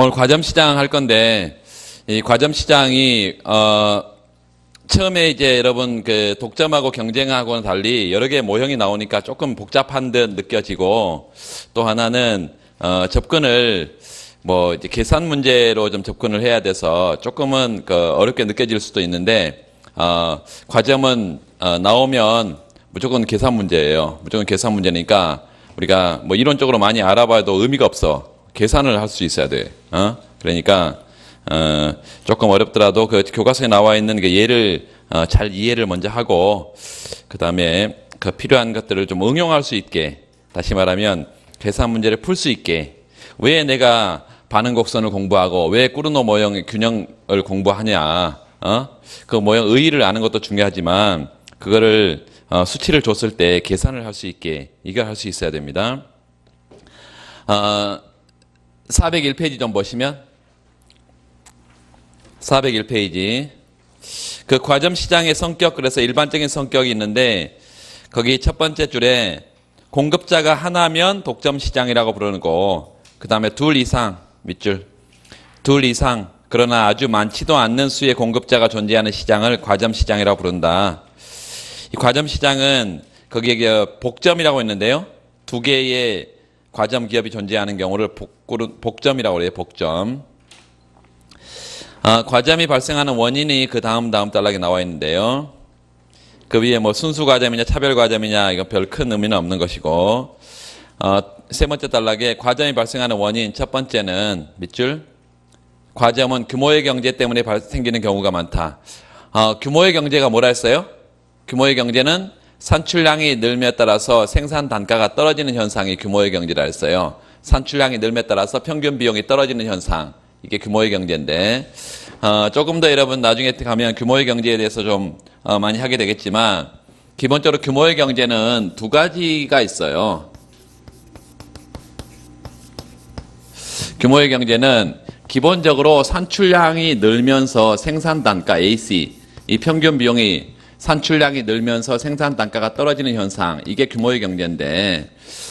오늘 과점시장 할 건데, 이 과점시장이, 처음에 이제 여러분 그 독점하고 경쟁하고는 달리 여러 개의 모형이 나오니까 조금 복잡한 듯 느껴지고, 또 하나는, 접근을 뭐 이제 계산 문제로 좀 접근을 해야 돼서 조금은 어렵게 느껴질 수도 있는데, 과점은, 나오면 무조건 계산 문제예요. 무조건 계산 문제니까 우리가 뭐 이론적으로 많이 알아봐도 의미가 없어. 계산을 할 수 있어야 돼. 그러니까 조금 어렵더라도 그 교과서에 나와 있는 그 예를 잘 이해를 먼저 하고 그 다음에 그 필요한 것들을 좀 응용할 수 있게, 다시 말하면 계산 문제를 풀 수 있게, 왜 내가 반응 곡선을 공부하고 왜 꾸르노 모형의 균형을 공부하냐, 그 모형 의의를 아는 것도 중요하지만 그거를 수치를 줬을 때 계산을 할 수 있게, 이걸 할 수 있어야 됩니다. 401페이지 좀 보시면, 401페이지. 그 과점 시장의 성격, 그래서 일반적인 성격이 있는데, 거기 첫 번째 줄에 공급자가 하나면 독점 시장이라고 부르는 거, 그 다음에 둘 이상, 밑줄. 둘 이상, 그러나 아주 많지도 않는 수의 공급자가 존재하는 시장을 과점 시장이라고 부른다. 이 과점 시장은 거기에 복점이라고 있는데요. 두 개의 과점 기업이 존재하는 경우를 복점이라고 해요. 복점. 과점이 발생하는 원인이 그 다음 단락에 나와 있는데요. 그 위에 뭐 순수 과점이냐 차별 과점이냐 이건 별 큰 의미는 없는 것이고, 세 번째 단락에 과점이 발생하는 원인, 첫 번째는 밑줄. 과점은 규모의 경제 때문에 생기는 경우가 많다. 규모의 경제가 뭐라 했어요? 규모의 경제는 산출량이 늘며 따라서 생산 단가가 떨어지는 현상이 규모의 경제라 했어요. 산출량이 늘며 따라서 평균 비용이 떨어지는 현상, 이게 규모의 경제인데, 조금 더 여러분 나중에 가면 규모의 경제에 대해서 좀 많이 하게 되겠지만, 기본적으로 규모의 경제는 두 가지가 있어요. 규모의 경제는 기본적으로 산출량이 늘면서 생산 단가 AC, 이 평균 비용이, 산출량이 늘면서 생산 단가가 떨어지는 현상, 이게 규모의 경제인데,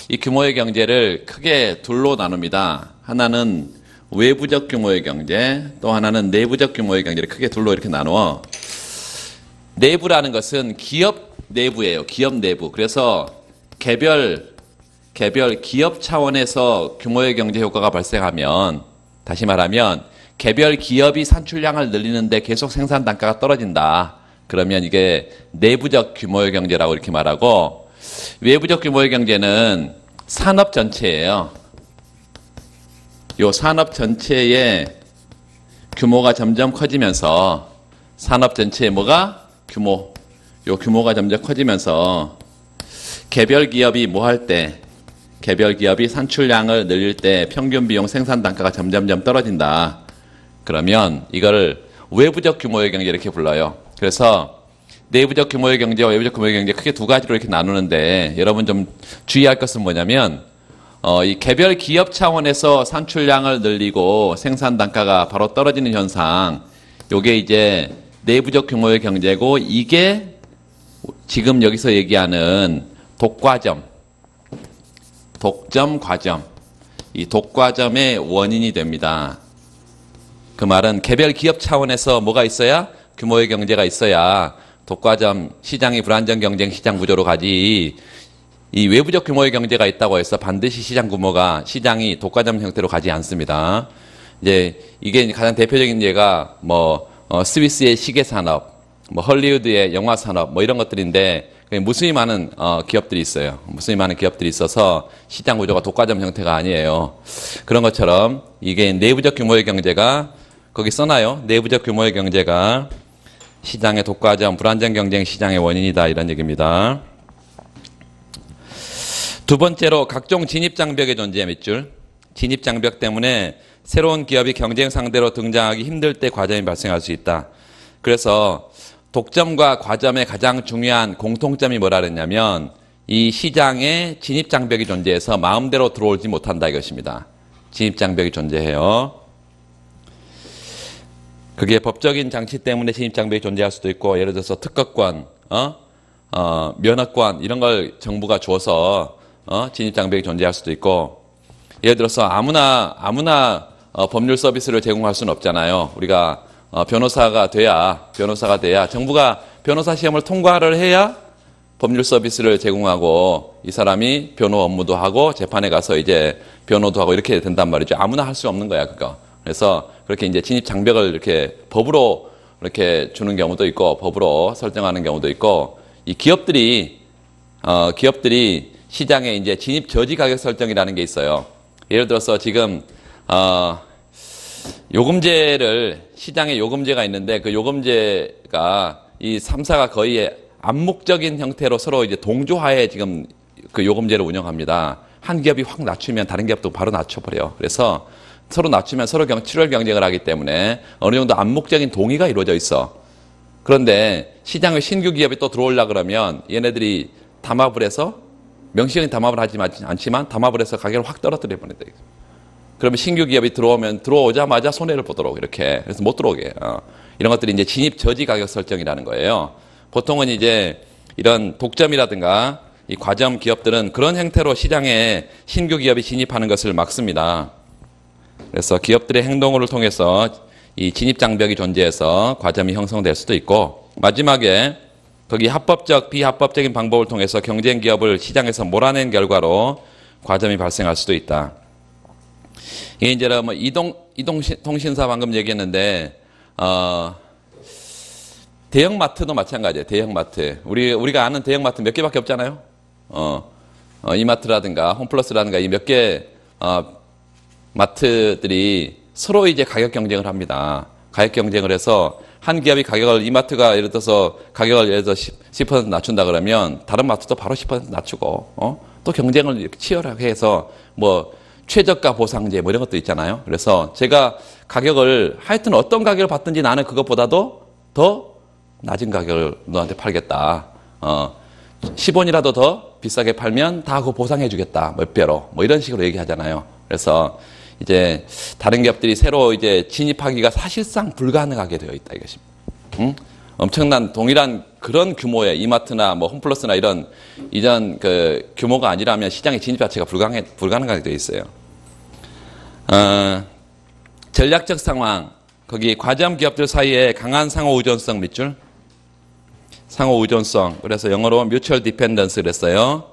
이 규모의 경제를 크게 둘로 나눕니다. 하나는 외부적 규모의 경제, 또 하나는 내부적 규모의 경제를 크게 둘로 이렇게 나누어. 내부라는 것은 기업 내부예요. 기업 내부. 그래서 개별 기업 차원에서 규모의 경제 효과가 발생하면, 다시 말하면 개별 기업이 산출량을 늘리는데 계속 생산 단가가 떨어진다. 그러면 이게 내부적 규모의 경제라고 이렇게 말하고, 외부적 규모의 경제는 산업 전체예요. 요 산업 전체의 규모가 점점 커지면서, 산업 전체의 뭐가? 규모. 요 규모가 점점 커지면서 개별 기업이 뭐 할 때, 개별 기업이 산출량을 늘릴 때 평균 비용 생산 단가가 점점점 떨어진다. 그러면 이거를 외부적 규모의 경제 이렇게 불러요. 그래서 내부적 규모의 경제와 외부적 규모의 경제 크게 두 가지로 이렇게 나누는데, 여러분 좀 주의할 것은 뭐냐면, 이 개별 기업 차원에서 산출량을 늘리고 생산 단가가 바로 떨어지는 현상, 요게 이제 내부적 규모의 경제고, 이게 지금 여기서 얘기하는 독과점, 독점 과점, 이 독과점의 원인이 됩니다. 그 말은 개별 기업 차원에서 뭐가 있어야? 규모의 경제가 있어야 독과점, 시장이 불안정 경쟁 시장 구조로 가지, 이 외부적 규모의 경제가 있다고 해서 반드시 시장이 독과점 형태로 가지 않습니다. 이제 이게 가장 대표적인 예가 뭐 스위스의 시계 산업, 뭐 헐리우드의 영화 산업, 뭐 이런 것들인데, 무수히 많은 기업들이 있어요. 무수히 많은 기업들이 있어서 시장 구조가 독과점 형태가 아니에요. 그런 것처럼 이게 내부적 규모의 경제가, 거기 써놔요. 내부적 규모의 경제가 시장의 독과점, 불안정 경쟁 시장의 원인이다, 이런 얘기입니다. 두 번째로 각종 진입장벽의 존재, 밑줄. 진입장벽 때문에 새로운 기업이 경쟁 상대로 등장하기 힘들 때 과점이 발생할 수 있다. 그래서 독점과 과점의 가장 중요한 공통점이 뭐라 그랬냐면, 이 시장에 진입장벽이 존재해서 마음대로 들어오지 못한다, 이것입니다. 진입장벽이 존재해요. 그게 법적인 장치 때문에 진입장벽이 존재할 수도 있고, 예를 들어서 특허권, 면허권, 이런 걸 정부가 줘서 진입장벽이 존재할 수도 있고, 예를 들어서 아무나 법률 서비스를 제공할 수는 없잖아요. 우리가 변호사가 돼야 정부가 변호사 시험을 통과를 해야 법률 서비스를 제공하고 이 사람이 변호 업무도 하고 재판에 가서 이제 변호도 하고 이렇게 된단 말이죠. 아무나 할 수 없는 거야, 그거. 그래서 그렇게 이제 진입 장벽을 이렇게 법으로 이렇게 주는 경우도 있고 법으로 설정하는 경우도 있고 이 기업들이 시장에 이제 진입 저지 가격 설정이라는 게 있어요. 예를 들어서 지금 요금제를 시장에 요금제가 있는데 그 요금제가 이 3사가 거의 암묵적인 형태로 서로 이제 동조하에 지금 그 요금제를 운영합니다. 한 기업이 확 낮추면 다른 기업도 바로 낮춰버려요. 그래서 서로 낮추면 서로 출혈 경쟁을 하기 때문에 어느 정도 암묵적인 동의가 이루어져 있어. 그런데 시장에 신규 기업이 또 들어오려고 그러면 얘네들이 담합을 해서 명시적인 담합을 하지 않지만 담합을 해서 가격을 확 떨어뜨려 버린다. 그러면 신규 기업이 들어오자마자 손해를 보도록 이렇게 그래서 못 들어오게 이런 것들이 이제 진입 저지 가격 설정이라는 거예요. 보통은 이제 이런 독점이라든가 이 과점 기업들은 그런 형태로 시장에 신규 기업이 진입하는 것을 막습니다. 그래서 기업들의 행동을 통해서 이 진입 장벽이 존재해서 과점이 형성될 수도 있고 마지막에 거기 합법적, 비합법적인 방법을 통해서 경쟁 기업을 시장에서 몰아낸 결과로 과점이 발생할 수도 있다. 이게 이제 뭐 이동통신사 방금 얘기했는데 대형마트도 마찬가지예요. 대형마트. 우리가 아는 대형마트 몇 개밖에 없잖아요. 이마트라든가 홈플러스라든가 이 몇 개 마트들이 서로 이제 가격 경쟁을 합니다. 가격 경쟁을 해서 한 기업이 가격을 이마트가 예를 들어서 가격을 예를 들어서 10% 낮춘다 그러면 다른 마트도 바로 10% 낮추고 또 경쟁을 이렇게 치열하게 해서 뭐 최저가 보상제 뭐 이런 것도 있잖아요. 그래서 제가 가격을 하여튼 어떤 가격을 받든지 나는 그것보다도 더 낮은 가격을 너한테 팔겠다. 10원이라도 더 비싸게 팔면 다 그거 보상해 주겠다. 몇 배로. 뭐 이런 식으로 얘기하잖아요. 그래서 이제 다른 기업들이 새로 이제 진입하기가 사실상 불가능하게 되어 있다 이것입니다. 응? 엄청난 동일한 그런 규모의 이마트나 뭐 홈플러스나 이전 그 규모가 아니라면 시장의 진입 자체가 불가능하게 되어 있어요. 전략적 상황. 거기 과점 기업들 사이에 강한 상호 의존성 밑줄. 상호 의존성. 그래서 영어로 mutual dependence 그랬어요.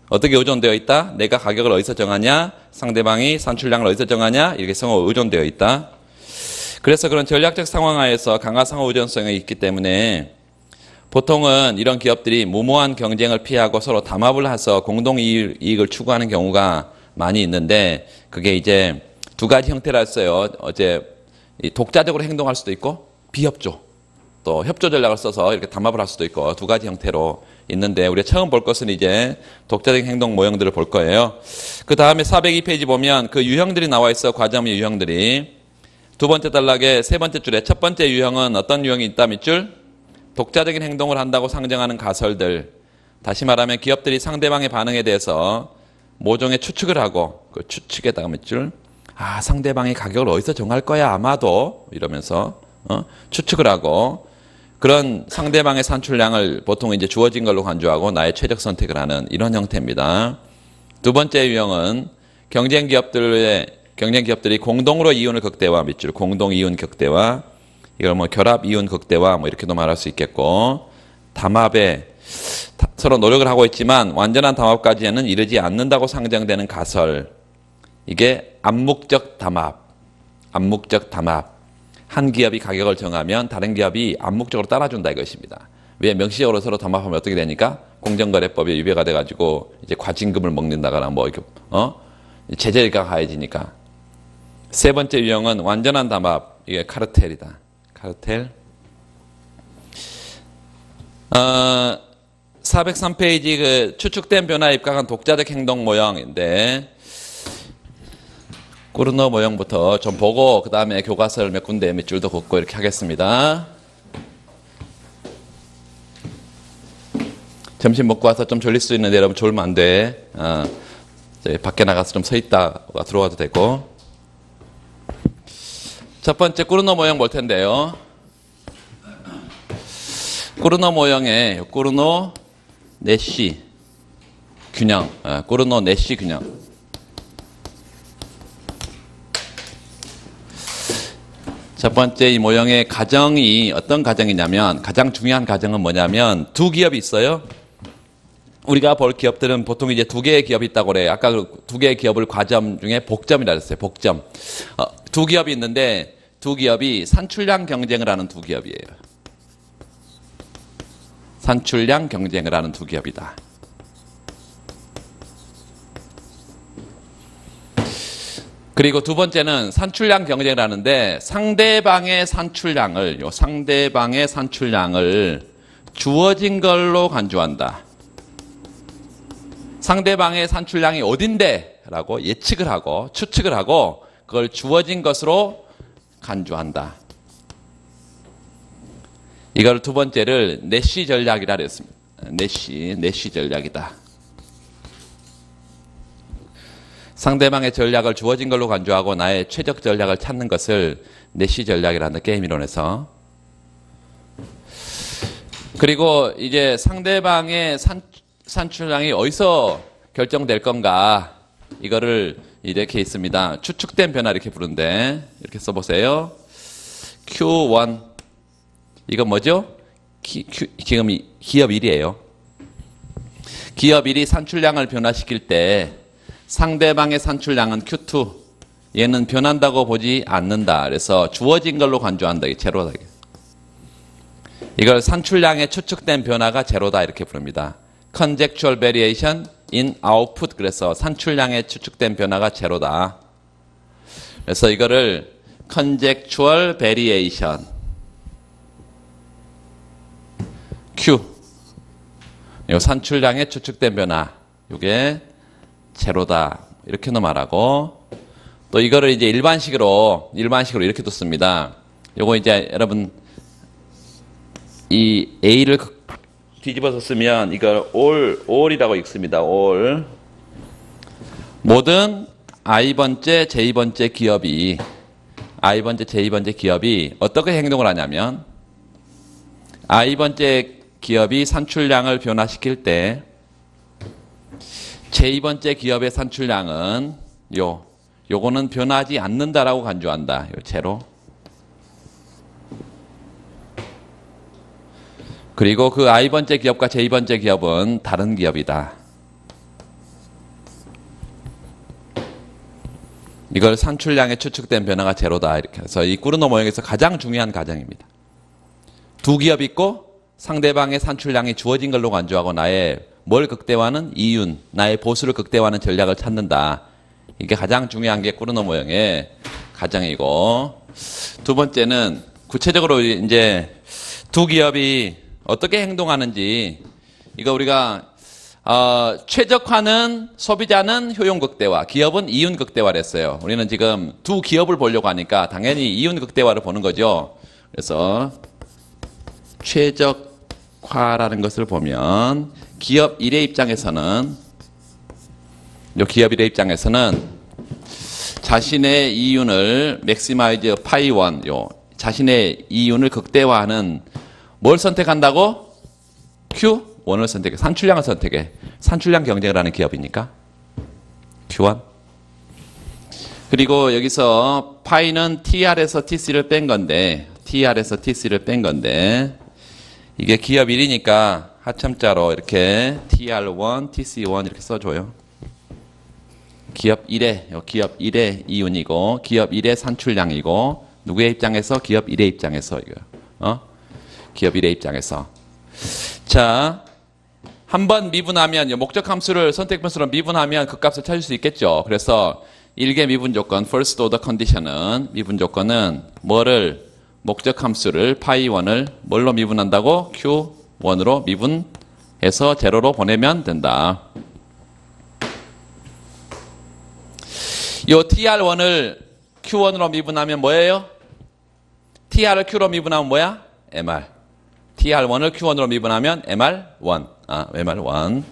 어떻게 의존되어 있다? 내가 가격을 어디서 정하냐? 상대방이 산출량을 어디서 정하냐? 이렇게 상호 의존되어 있다. 그래서 그런 전략적 상황하에서 강한 상호 의존성이 있기 때문에 보통은 이런 기업들이 무모한 경쟁을 피하고 서로 담합을 해서 공동 이익을 추구하는 경우가 많이 있는데 그게 이제 두 가지 형태라 했어요. 독자적으로 행동할 수도 있고 비협조 또 협조 전략을 써서 이렇게 담합을 할 수도 있고 두 가지 형태로 있는데 우리가 처음 볼 것은 이제 독자적인 행동 모형들을 볼 거예요. 그 다음에 402페이지 보면 그 유형들이 나와 있어. 과점의 유형들이. 두 번째 단락에 세 번째 줄에 첫 번째 유형은 어떤 유형이 있다 밑줄? 독자적인 행동을 한다고 상정하는 가설들. 다시 말하면 기업들이 상대방의 반응에 대해서 모종의 추측을 하고 그 추측에다가 밑줄. 상대방이 가격을 어디서 정할 거야 아마도 이러면서 추측을 하고 그런 상대방의 산출량을 보통 이제 주어진 걸로 간주하고 나의 최적 선택을 하는 이런 형태입니다. 두 번째 유형은 경쟁 기업들이 공동으로 이윤을 극대화 밑줄 공동 이윤 극대화 이걸 뭐 결합 이윤 극대화 뭐 이렇게도 말할 수 있겠고 담합에 서로 노력을 하고 있지만 완전한 담합까지는 이르지 않는다고 상정되는 가설 이게 암묵적 담합 한 기업이 가격을 정하면 다른 기업이 암묵적으로 따라준다 이것입니다. 왜 명시적으로 서로 담합하면 어떻게 되니까 공정거래법에 위배가 돼가지고 이제 과징금을 먹는다거나 뭐 이렇게 제재가 가해지니까. 세 번째 유형은 완전한 담합 이게 카르텔이다. 카르텔. 403페이지 그 추측된 변화에 입각한 독자적 행동 모형인데. 꾸르노 모형부터 좀 보고 그 다음에 교과서를 몇 군데 몇 줄도 긋고 이렇게 하겠습니다. 점심 먹고 와서 좀 졸릴 수 있는데 여러분 졸면 안 돼. 밖에 나가서 좀 서 있다가 들어와도 되고. 첫 번째 꾸르노 모형 볼 텐데요. 꾸르노 모형에 꾸르노 내시 균형, 꾸르노 내시 균형. 첫 번째 이 모형의 가정이 어떤 가정이냐면, 가장 중요한 가정은 뭐냐면, 두 기업이 있어요. 우리가 볼 기업들은 보통 이제 두 개의 기업이 있다고 그래요. 아까 그 두 개의 기업을 과점 중에 복점이라 했어요. 복점. 두 기업이 있는데, 두 기업이 산출량 경쟁을 하는 두 기업이에요. 산출량 경쟁을 하는 두 기업이다. 그리고 두 번째는 산출량 경쟁을 하는데 상대방의 산출량을 주어진 걸로 간주한다. 상대방의 산출량이 어딘데? 라고 예측을 하고 추측을 하고 그걸 주어진 것으로 간주한다. 이걸 두 번째를 내시 전략이라 그랬습니다. 내시 전략이다. 상대방의 전략을 주어진 걸로 간주하고 나의 최적 전략을 찾는 것을 내시 전략이라는 게임 이론에서. 그리고 이제 상대방의 산출량이 어디서 결정될 건가, 이거를 이렇게 있습니다. 추측된 변화 이렇게 부르는데, 이렇게 써보세요. Q1. 이건 뭐죠? 지금 기업 1이에요. 기업 1이 산출량을 변화시킬 때 상대방의 산출량은 Q2. 얘는 변한다고 보지 않는다. 그래서 주어진 걸로 간주한다. 이게 제로다. 이걸 산출량의 추측된 변화가 제로다. 이렇게 부릅니다. Conjectural variation in output. 그래서 산출량의 추측된 변화가 제로다. 그래서 이거를 Conjectural variation Q. 이 산출량의 추측된 변화. 이게 제로다. 이렇게도 말하고, 또 이거를 이제 일반식으로 이렇게도 씁니다. 요거 이제 여러분 이 A를 뒤집어서 쓰면 이걸 all이라고 읽습니다. all. 모든 I번째, J번째 기업이 어떻게 행동을 하냐면, I번째 기업이 산출량을 변화시킬 때 J번째 기업의 산출량은 요거는 변하지 않는다라고 간주한다. 요 제로. 그리고 그 I번째 기업과 J번째 기업은 다른 기업이다. 이걸 산출량의 추측된 변화가 제로다. 이렇게 해서 이 꾸르노 모형에서 가장 중요한 가정입니다. 두 기업이 있고 상대방의 산출량이 주어진 걸로 간주하고 나의 뭘 극대화하는? 이윤, 나의 보수를 극대화하는 전략을 찾는다. 이게 가장 중요한 게 꾸르노 모형의 가정이고, 두 번째는 구체적으로 이제 두 기업이 어떻게 행동하는지, 이거 우리가 최적화는 소비자는 효용 극대화, 기업은 이윤 극대화를 했어요. 우리는 지금 두 기업을 보려고 하니까 당연히 이윤 극대화를 보는 거죠. 그래서 최적화라는 것을 보면 기업 1의 입장에서는 자신의 이윤을 maximize pi 1, 자신의 이윤을 극대화하는 뭘 선택한다고? Q1을 선택해. 산출량을 선택해. 산출량 경쟁을 하는 기업이니까 Q1. 그리고 여기서 파이는 TR에서 TC를 뺀 건데, 이게 기업 1이니까 하첨자로 이렇게 TR1, TC1 이렇게 써줘요. 기업 1의 이윤이고, 기업 1의 산출량이고, 누구의 입장에서? 기업 1의 입장에서, 기업 1의 입장에서. 자, 한번 미분하면, 목적 함수를 선택 변수로 미분하면 그 값을 찾을 수 있겠죠. 그래서 1개 미분 조건, first order condition은, 미분 조건은 뭐를, 목적 함수를 파이1을 뭘로 미분한다고? Q1으로 미분해서 제로로 보내면 된다. 요 TR1을 Q1으로 미분하면 뭐예요? TR을 Q로 미분하면 뭐야? MR. TR1을 Q1으로 미분하면 MR1. MR1.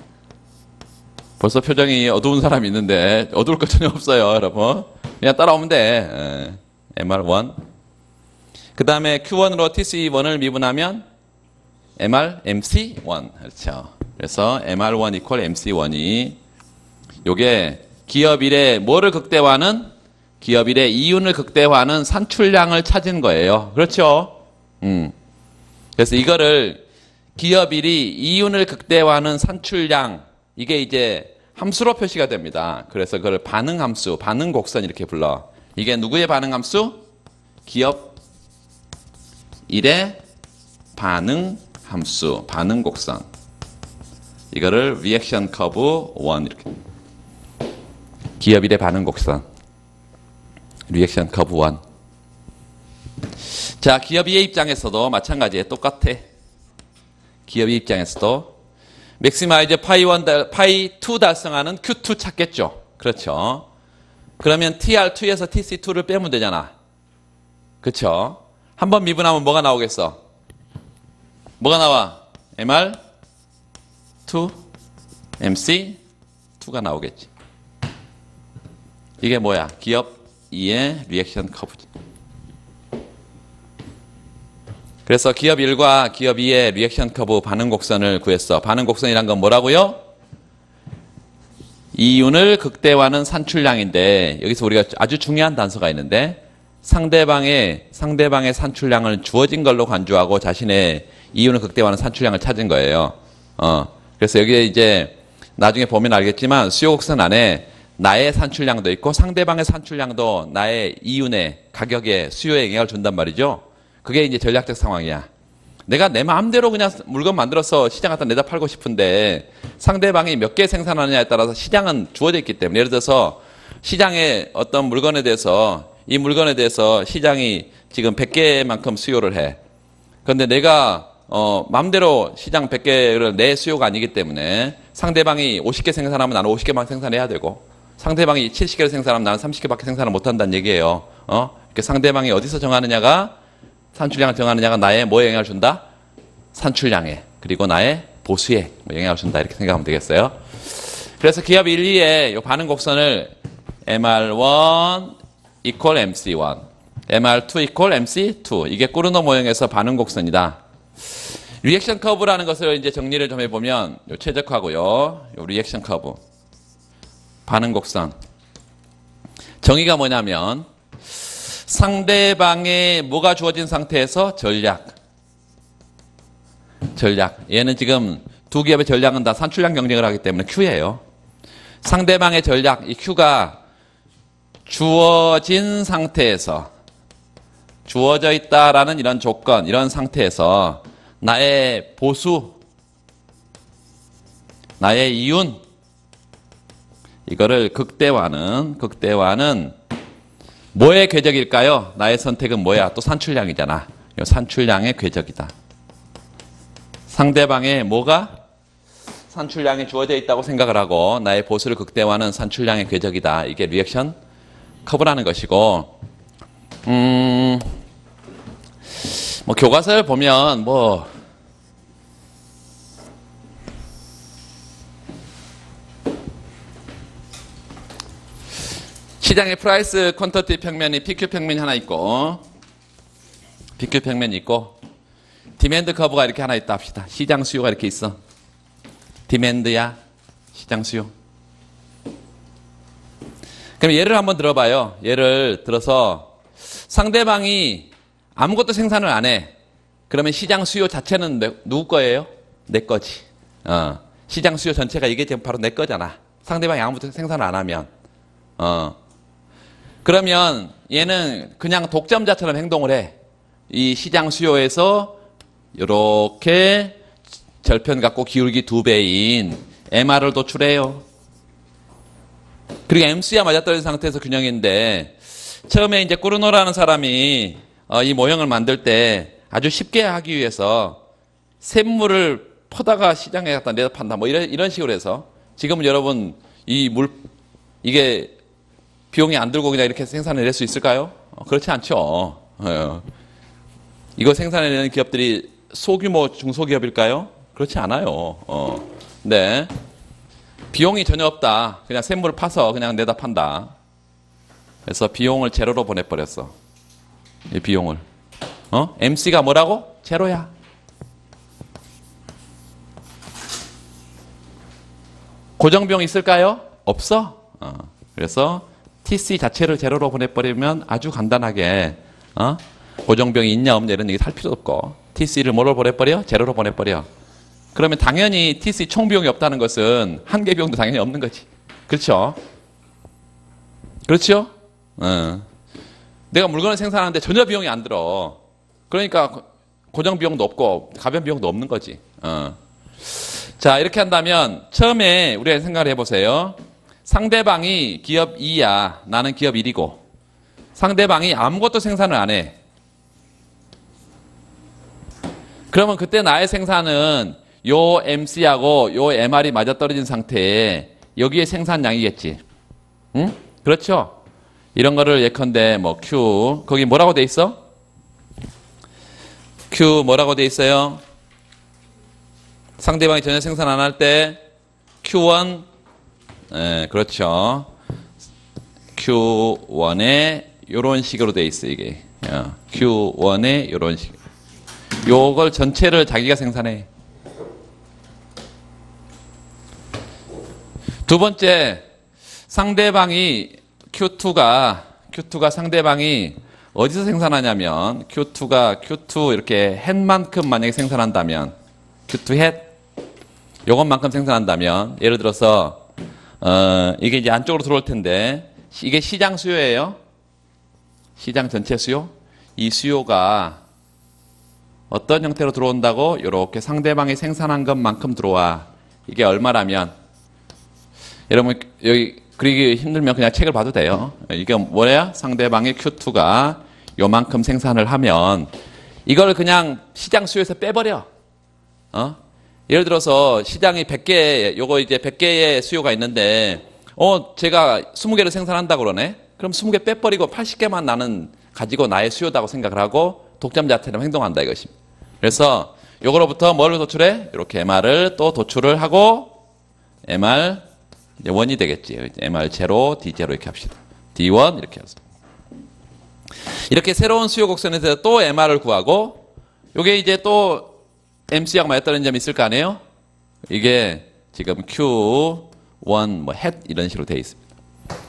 벌써 표정이 어두운 사람이 있는데 어두울 것 전혀 없어요, 여러분. 그냥 따라오면 돼. MR1. 그 다음에 Q1으로 TC1을 미분하면 MR, MC1. 그렇죠. 그래서 MR1 equal MC1이 요게 기업 1의 뭐를 극대화하는? 기업 일의 이윤을 극대화하는 산출량을 찾은 거예요. 그렇죠? 그래서 이거를 기업 일이 이윤을 극대화하는 산출량, 이게 이제 함수로 표시가 됩니다. 그래서 그걸 반응함수, 반응곡선 이렇게 불러. 이게 누구의 반응함수? 기업 일의 반응함수, 반응곡선. 이거를 리액션 커브 1 이렇게. 기업 일의 반응곡선. 리액션 커브 1. 자, 기업 2의 입장에서도 마찬가지에 똑같아. 기업 2 입장에서도 맥시마이즈 파이 2 달성하는 Q2 찾겠죠. 그렇죠. 그러면 TR2에서 TC2를 빼면 되잖아. 그렇죠. 한번 미분하면 뭐가 나오겠어? 뭐가 나와? MR2, MC2가 나오겠지. 이게 뭐야? 기업 2의 리액션 커브지. 그래서 기업 1과 기업 2의 리액션 커브 반응 곡선을 구했어. 반응 곡선이란 건 뭐라고요? 이윤을 극대화하는 산출량인데, 여기서 우리가 아주 중요한 단서가 있는데, 상대방의 산출량을 주어진 걸로 간주하고 자신의 이윤을 극대화하는 산출량을 찾은 거예요. 그래서 여기에 이제 나중에 보면 알겠지만 수요 곡선 안에 나의 산출량도 있고 상대방의 산출량도 나의 이윤의 가격에 수요에 영향을 준단 말이죠. 그게 이제 전략적 상황이야. 내가 내 마음대로 그냥 물건 만들어서 시장 갖다 내다 팔고 싶은데 상대방이 몇 개 생산하느냐에 따라서 시장은 주어져 있기 때문에, 예를 들어서 시장에 어떤 물건에 대해서 이 물건에 대해서 시장이 지금 100개만큼 수요를 해. 그런데 내가 마음대로 시장 100개를 내 수요가 아니기 때문에 상대방이 50개 생산하면 나는 50개만 생산해야 되고 상대방이 70개를 생산하면 나는 30개밖에 생산을 못한다는 얘기예요. 이렇게 상대방이 어디서 정하느냐가, 산출량을 정하느냐가 나의 뭐에 영향을 준다? 산출량에, 그리고 나의 보수에 영향을 준다, 이렇게 생각하면 되겠어요. 그래서 기업 1, 2의 이 반응 곡선을 MR1 equal MC1, MR2 equal MC2, 이게 꾸르노 모형에서 반응 곡선이다. 리액션 커브라는 것을 이제 정리를 좀 해보면, 요 최적화고요, 요 리액션 커브, 반응 곡선. 정의가 뭐냐면, 상대방의 뭐가 주어진 상태에서 전략. 얘는 지금 두 기업의 전략은 다 산출량 경쟁을 하기 때문에 Q예요. 상대방의 전략, 이 Q가 주어진 상태에서, 주어져 있다라는 이런 조건, 이런 상태에서 나의 보수, 나의 이윤, 이거를 극대화는 뭐의 궤적일까요? 나의 선택은 뭐야? 또 산출량이잖아. 이 산출량의 궤적이다. 상대방의 뭐가? 산출량이 주어져 있다고 생각을 하고 나의 보수를 극대화하는 산출량의 궤적이다. 이게 리액션 커브라는 것이고, 뭐 교과서를 보면 시장의 프라이스 퀀터티 평면이 PQ 평면이 하나 있고, PQ 평면이 있고, 디맨드 커브가 이렇게 하나 있다 합시다. 시장 수요가 이렇게 있어. 디맨드야, 시장 수요. 그럼 예를 한번 들어봐요. 예를 들어서 상대방이 아무것도 생산을 안 해. 그러면 시장 수요 자체는 누구 거예요? 내 거지. 시장 수요 전체가 이게 지금 바로 내 거잖아. 상대방이 아무것도 생산을 안 하면. 그러면 얘는 그냥 독점자처럼 행동을 해. 이 시장 수요에서 이렇게 절편 갖고 기울기 2배인 MR을 도출해요. 그리고 MC와 맞아떨어진 상태에서 균형인데, 처음에 이제 꾸르노라는 사람이 이 모형을 만들 때 아주 쉽게 하기 위해서 샘물을 퍼다가 시장에 갖다 내다 판다, 뭐 이런 식으로 해서, 지금은 여러분 이게 비용이 안 들고 그냥 이렇게 생산을 낼 수 있을까요? 그렇지 않죠. 이거 생산해내는 기업들이 소규모 중소기업일까요? 그렇지 않아요. 네. 비용이 전혀 없다. 그냥 샘물을 파서 그냥 내다 판다. 그래서 비용을 제로로 보내버렸어. 이 비용을. MC가 뭐라고? 제로야. 고정비용 있을까요? 없어. 그래서 TC 자체를 제로로 보내버리면 아주 간단하게 고정비용이 있냐 없냐 이런 얘기 할 필요도 없고 TC를 뭐로 보내버려? 제로로 보내버려. 그러면 당연히 TC 총 비용이 없다는 것은 한계 비용도 당연히 없는 거지. 그렇죠? 그렇죠? 내가 물건을 생산하는데 전혀 비용이 안 들어. 그러니까 고정 비용도 없고 가변 비용도 없는 거지. 자, 이렇게 한다면 처음에 우리가 생각을 해보세요. 상대방이 기업 2야. 나는 기업 1이고 상대방이 아무것도 생산을 안 해. 그러면 그때 나의 생산은 요 MC하고 요 MR이 맞아떨어진 상태에 여기에 생산량이겠지. 응? 그렇죠? 이런 거를 예컨대 뭐 Q 거기 뭐라고 돼 있어? Q 뭐라고 돼 있어요? 상대방이 전혀 생산 안 할 때 Q1 그렇죠. Q1에 요런 식으로 돼 있어 이게. Q1에 요런 식. 요걸 전체를 자기가 생산해. 두 번째, 상대방이 Q2가 상대방이 어디서 생산하냐면 Q2가 Q2 이렇게 햇만큼 만약에 생산한다면 Q2 햇 요것만큼 생산한다면 예를 들어서 이게 이제 안쪽으로 들어올 텐데 이게 시장 수요예요. 시장 전체 수요. 이 수요가 어떤 형태로 들어온다고? 이렇게 상대방이 생산한 것만큼 들어와. 이게 얼마라면 여러분 여기 그리기 힘들면 그냥 책을 봐도 돼요. 이게 뭐야? 상대방의 Q2가 요만큼 생산을 하면 이걸 그냥 시장 수요에서 빼버려. 예를 들어서 시장이 100개, 요거 이제 100개의 수요가 있는데 제가 20개를 생산한다 그러네. 그럼 20개 빼버리고 80개만 나는 가지고 나의 수요다고 생각을 하고 독점자처럼 행동한다 이것입니다. 그래서 요거로부터 뭐를 도출해? 이렇게 MR을 또 도출을 하고 MR 이제 1이 되겠지. MR 제로, D 제로 이렇게 합시다. D1 이렇게 해서 이렇게 새로운 수요 곡선에서 또 MR을 구하고 요게 이제 또 MC하고 맞았다는 점이 있을 거 아니에요? 이게 지금 Q1 뭐 햇 이런 식으로 되어 있습니다.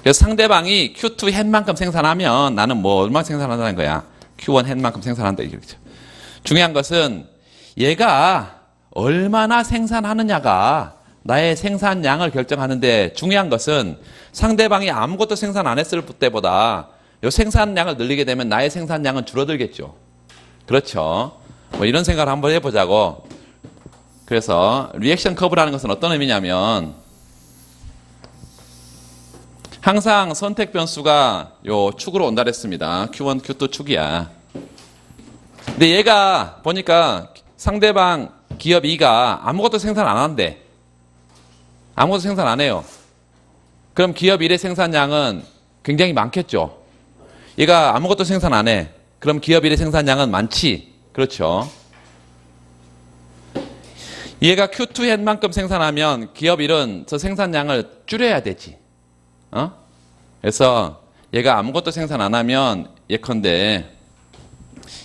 그래서 상대방이 Q2 햇만큼 생산하면 나는 뭐 얼마 생산한다는 거야. Q1 햇만큼 생산한다 이렇죠. 중요한 것은 얘가 얼마나 생산하느냐가 나의 생산량을 결정하는데 중요한 것은 상대방이 아무것도 생산 안 했을 때보다 이 생산량을 늘리게 되면 나의 생산량은 줄어들겠죠. 그렇죠. 뭐 이런 생각을 한번 해보자고. 그래서 리액션 커브라는 것은 어떤 의미냐면 항상 선택 변수가 요 축으로 온다 그랬습니다. Q1, Q2 축이야. 근데 얘가 보니까 상대방 기업 2가 아무것도 생산 안 한대. 아무것도 생산 안 해요. 그럼 기업 1의 생산량은 굉장히 많겠죠. 얘가 아무것도 생산 안 해. 그럼 기업 1의 생산량은 많지. 그렇죠. 얘가 Q2 햇만큼 생산하면 기업 1은 저 생산량을 줄여야 되지. 그래서 얘가 아무것도 생산 안 하면 예컨대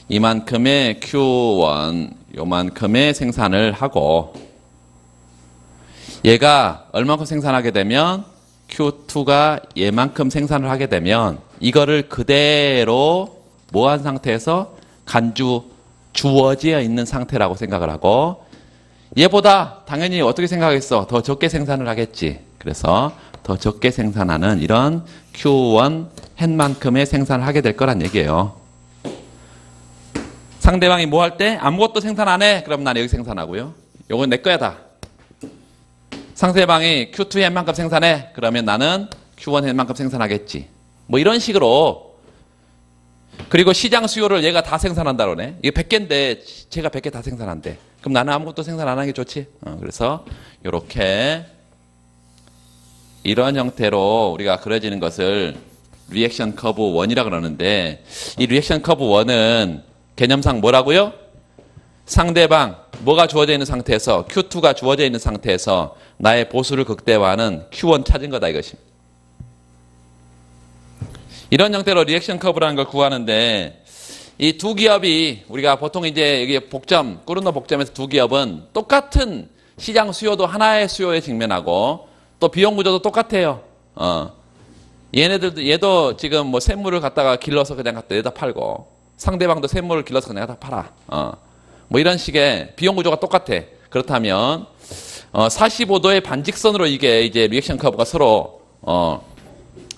이만큼의 Q1 요만큼의 생산을 하고 얘가 얼마큼 생산하게 되면 Q2가 얘만큼 생산을 하게 되면 이거를 그대로 뭐한 상태에서 주어져 있는 상태라고 생각을 하고 얘보다 당연히 어떻게 생각하겠어? 더 적게 생산을 하겠지. 그래서 더 적게 생산하는 이런 Q1 햇만큼의 생산을 하게 될 거란 얘기예요. 상대방이 뭐 할 때 아무것도 생산 안 해. 그럼 난 여기 생산하고요. 요건 내 거야 다. 상대방이 Q2 햇만큼 생산해. 그러면 나는 Q1 햇만큼 생산하겠지. 뭐 이런 식으로. 그리고 시장 수요를 얘가 다 생산한다 그러네. 이게 100개인데 제가 100개 다 생산한대. 그럼 나는 아무것도 생산 안 하는 게 좋지. 그래서 이렇게 이런 형태로 우리가 그려지는 것을 리액션 커브 1이라 그러는데 이 리액션 커브 1은 개념상 뭐라고요? 상대방 뭐가 주어져 있는 상태에서 Q2가 주어져 있는 상태에서 나의 보수를 극대화하는 Q1 찾은 거다 이것입니다. 이런 형태로 리액션 커브라는 걸 구하는데 이 두 기업이 우리가 보통 이제 여기 복점, 꾸르노 복점에서 두 기업은 똑같은 시장 수요도 하나의 수요에 직면하고 또 비용 구조도 똑같아요. 얘도 지금 뭐 샘물을 갖다가 길러서 그냥 갖다 내다 팔고, 상대방도 샘물을 길러서 그냥 갖다 팔아. 뭐 이런 식의 비용 구조가 똑같아. 그렇다면, 45도의 반직선으로 이게 이제 리액션 커브가 서로,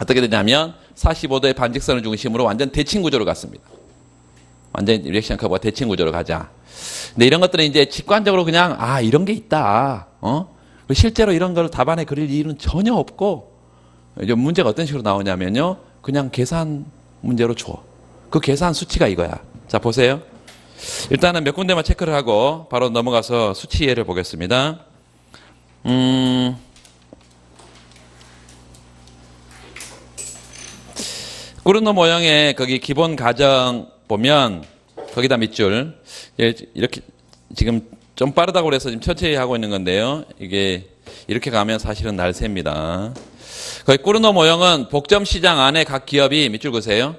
어떻게 되냐면, 45도의 반직선을 중심으로 완전 대칭 구조로 갔습니다. 완전 리액션 커브가 대칭 구조로 가자. 근데 이런 것들은 이제 직관적으로 그냥, 이런 게 있다. 실제로 이런 걸 답안에 그릴 이유는 전혀 없고, 이제 문제가 어떤 식으로 나오냐면요. 그냥 계산 문제로 줘. 그 계산 수치가 이거야. 자, 보세요. 일단은 몇 군데만 체크를 하고 바로 넘어가서 수치 예를 보겠습니다. 꾸르노 모형의 거기 기본 가정 보면 거기다 밑줄 이렇게 지금 좀 빠르다고 그래서 지금 천천히 하고 있는 건데요. 이게 이렇게 가면 사실은 날새입니다. 거기 꾸르노 모형은 복점 시장 안에 각 기업이 밑줄 그세요.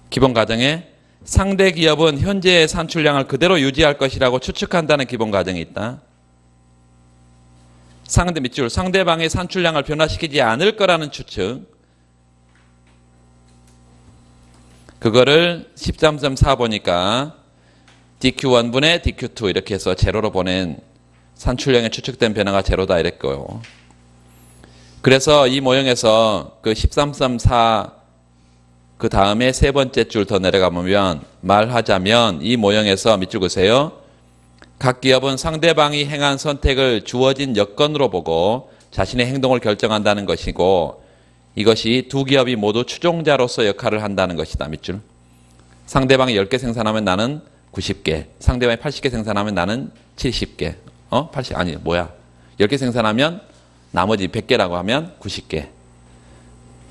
기본 가정에 상대 기업은 현재의 산출량을 그대로 유지할 것이라고 추측한다는 기본 가정이 있다. 상대 밑줄 상대방의 산출량을 변화시키지 않을 거라는 추측. 그거를 13.4 보니까 DQ1분의 DQ2 이렇게 해서 제로로 보낸 산출량의 추측된 변화가 제로다 이랬고요. 그래서 이 모형에서 그 13.4 그 다음에 세 번째 줄 더 내려가보면 말하자면 이 모형에서 밑줄 그세요. 각 기업은 상대방이 행한 선택을 주어진 여건으로 보고 자신의 행동을 결정한다는 것이고 이것이 두 기업이 모두 추종자로서 역할을 한다는 것이다. 밑줄. 상대방이 10개 생산하면 나는 90개. 상대방이 80개 생산하면 나는 70개. 80, 아니, 뭐야. 10개 생산하면 나머지 100개라고 하면 90개.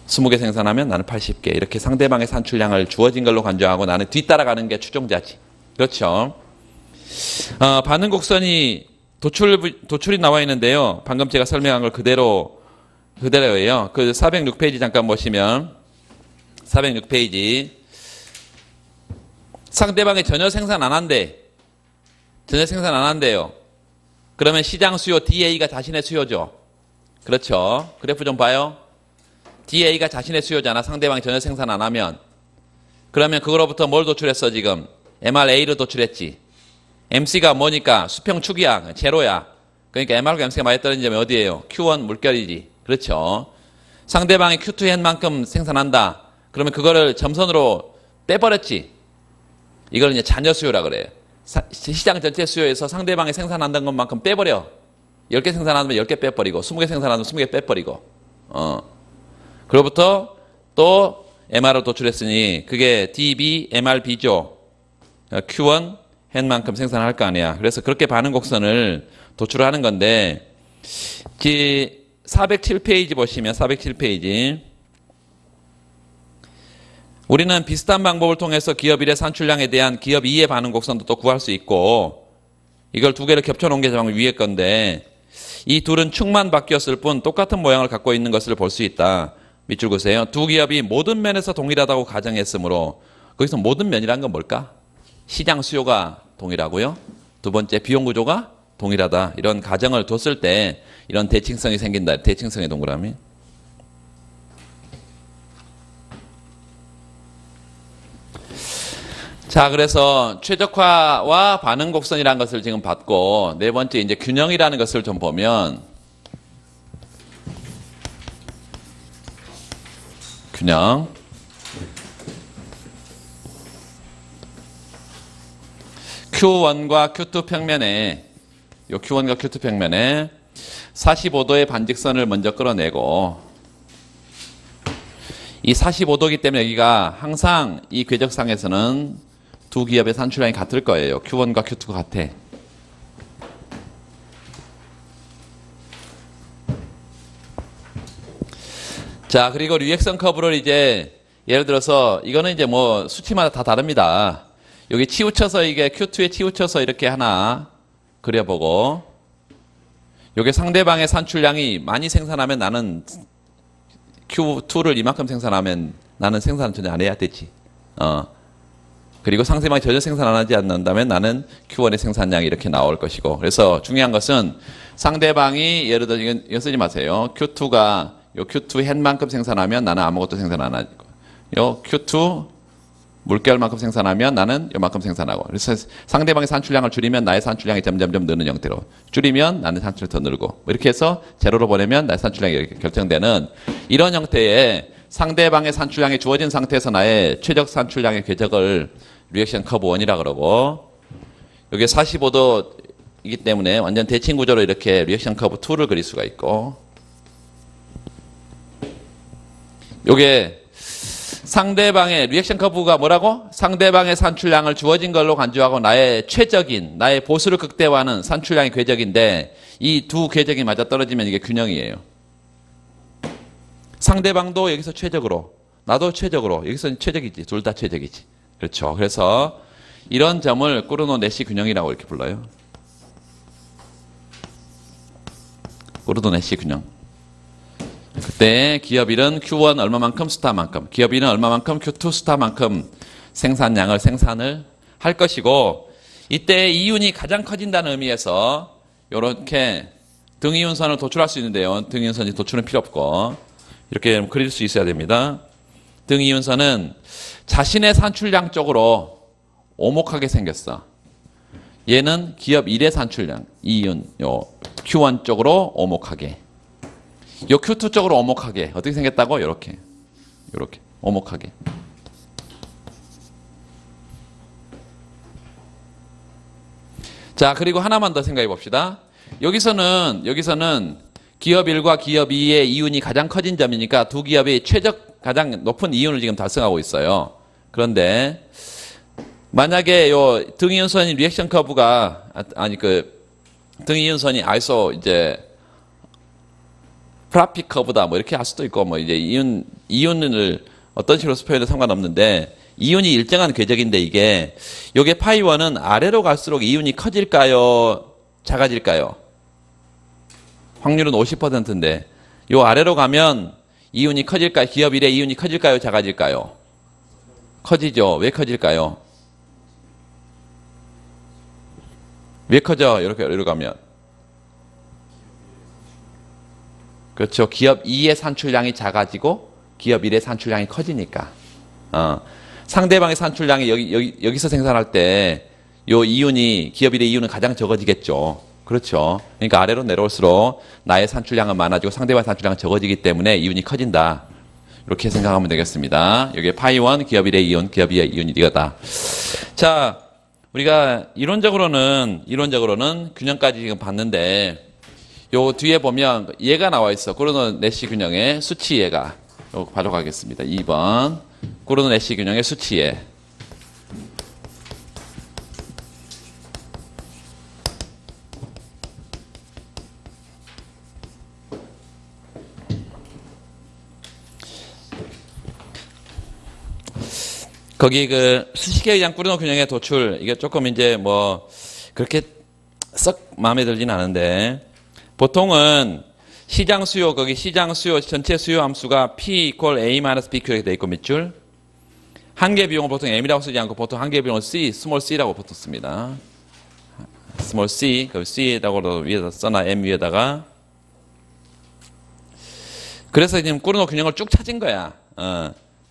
20개 생산하면 나는 80개. 이렇게 상대방의 산출량을 주어진 걸로 간주하고 나는 뒤따라가는 게 추종자지. 그렇죠. 반응 곡선이 도출이 나와 있는데요. 방금 제가 설명한 걸 그대로예요. 그 406페이지 잠깐 보시면 406페이지 상대방이 전혀 생산 안 한대. 전혀 생산 안 한대요. 그러면 시장 수요 DA가 자신의 수요죠. 그렇죠. 그래프 좀 봐요. DA가 자신의 수요잖아. 상대방이 전혀 생산 안 하면. 그러면 그거로부터 뭘 도출했어 지금? MRA를 도출했지. MC가 뭐니까 수평축이야. 제로야. 그러니까 MR과 MC가 많이 떨어지면 어디예요? Q1 물결이지. 그렇죠. 상대방이 Q2n만큼 생산한다. 그러면 그거를 점선으로 빼버렸지. 이걸 이제 잔여 수요라 그래요. 시장 전체 수요에서 상대방이 생산한다는 것만큼 빼버려. 10개 생산하면 10개 빼버리고 20개 생산하면 20개 빼버리고 그로부터 또 MR을 도출했으니 그게 DB, MRB죠. Q1 n만큼 생산할 거 아니야. 그래서 그렇게 반응 곡선을 도출하는 건데 407페이지 보시면 407페이지 우리는 비슷한 방법을 통해서 기업 1의 산출량에 대한 기업 2의 반응 곡선도 또 구할 수 있고 이걸 두 개를 겹쳐놓은 게 방금 위에 건데 이 둘은 축만 바뀌었을 뿐 똑같은 모양을 갖고 있는 것을 볼 수 있다. 밑줄 그세요. 두 기업이 모든 면에서 동일하다고 가정했으므로 거기서 모든 면이란 건 뭘까? 시장 수요가 동일하고요. 두 번째 비용 구조가 동일하다. 이런 가정을 뒀을 때 이런 대칭성이 생긴다. 대칭성의 동그라미. 자, 그래서 최적화와 반응 곡선이라는 것을 지금 봤고 네 번째 이제 균형이라는 것을 좀 보면 균형. Q1과 Q2 평면에 요 Q1과 Q2 평면에 45도의 반직선을 먼저 끌어내고 이 45도이기 때문에 여기가 항상 이 궤적상에서는 두 기업의 산출량이 같을 거예요. Q1과 Q2가 같아. 자, 그리고 리액션 커브를 이제 예를 들어서 이거는 이제 뭐 수치마다 다 다릅니다. 여기 치우쳐서 이게 Q2에 치우쳐서 이렇게 하나 그려보고 여기 상대방의 산출량이 많이 생산하면 나는 Q2를 이만큼 생산하면 나는 생산 전혀 안 해야 되지. 그리고 상대방이 전혀 생산 안 하지 않는다면 나는 Q1의 생산량이 이렇게 나올 것이고 그래서 중요한 것은 상대방이 예를 들어 이거 쓰지 마세요. Q2가 요 Q2 햇만큼 생산하면 나는 아무것도 생산 안 하고, 요 Q2 물결만큼 생산하면 나는 요만큼 생산하고. 그래서 상대방의 산출량을 줄이면 나의 산출량이 점점점 느는 형태로, 줄이면 나는 산출이 더 늘고, 이렇게 해서 제로로 보내면 나의 산출량이 이렇게 결정되는 이런 형태의 상대방의 산출량이 주어진 상태에서 나의 최적 산출량의 궤적을 리액션 커브 1이라 그러고, 여기 45도이기 때문에 완전 대칭 구조로 이렇게 리액션 커브 2를 그릴 수가 있고, 요게 상대방의 리액션 커브가 뭐라고? 상대방의 산출량을 주어진 걸로 간주하고 나의 최적인, 나의 보수를 극대화하는 산출량의 궤적인데, 이 두 궤적이 맞아 떨어지면 이게 균형이에요. 상대방도 여기서 최적으로, 나도 최적으로, 여기서 최적이지, 둘 다 최적이지. 그렇죠. 그래서 이런 점을 꾸르노 내시 균형이라고 이렇게 불러요. 꾸르노 내시 균형. 그때 기업 1은 Q1 얼마만큼 스타만큼, 기업 2는 얼마만큼 Q2 스타만큼 생산을 할 것이고, 이때 이윤이 가장 커진다는 의미에서 이렇게 등이윤선을 도출할 수 있는데요. 등이윤선이 도출은 필요 없고 이렇게 그릴 수 있어야 됩니다. 등이윤선은 자신의 산출량 쪽으로 오목하게 생겼어. 얘는 기업 1의 산출량, 이윤, 요 Q1 쪽으로 오목하게. 요 Q2 쪽으로 오목하게. 어떻게 생겼다고? 요렇게. 요렇게. 오목하게. 자, 그리고 하나만 더 생각해 봅시다. 여기서는 기업 1과 기업 2의 이윤이 가장 커진 점이니까 두 기업이 최적 가장 높은 이윤을 지금 달성하고 있어요. 그런데 만약에 요 등이윤선이 리액션 커브가 등이윤선이 아이소 이제 프라핏 커브다 뭐 이렇게 할 수도 있고, 뭐 이제 이윤을 어떤 식으로 표현해도 상관없는데, 이윤이 일정한 궤적인데 요게 파이1은 아래로 갈수록 이윤이 커질까요? 작아질까요? 확률은 50%인데 요 아래로 가면 이윤이 커질까요? 기업 1의 이윤이 커질까요? 작아질까요? 커지죠. 왜 커질까요? 왜 커져? 이렇게 가면. 그렇죠. 기업 2의 산출량이 작아지고 기업 1의 산출량이 커지니까. 상대방의 산출량이 여기서 생산할 때 요 이윤이, 기업 1의 이윤은 가장 적어지겠죠. 그렇죠. 그러니까 아래로 내려올수록 나의 산출량은 많아지고 상대방의 산출량은 적어지기 때문에 이윤이 커진다. 이렇게 생각하면 되겠습니다. 여기에 파이1, 기업 1의 이윤, 기업 2의 이윤이 이거다. 자, 우리가 이론적으로는 균형까지 지금 봤는데, 요 뒤에 보면 얘가 나와 있어. 꾸르노 내시 균형의 수치 얘가. 요거 바로 가겠습니다. 2번. 꾸르노 내시 균형의 수치 얘. 거기 그 수식에 의한 꾸르노 균형의 도출, 이게 조금 이제 뭐 그렇게 썩 마음에 들진 않은데, 보통은 시장 수요, 거기 시장 수요, 전체 수요 함수가 P equal A-BQ 이렇게 돼 있고 몇 줄? 한계 비용을 보통 M이라고 쓰지 않고 보통 한계 비용을 C, 스몰 C라고 보통 씁니다. 스몰 C, 그 C라고 위에다 써놔, M 위에다가. 그래서 지금 꾸르노 균형을 쭉 찾은 거야.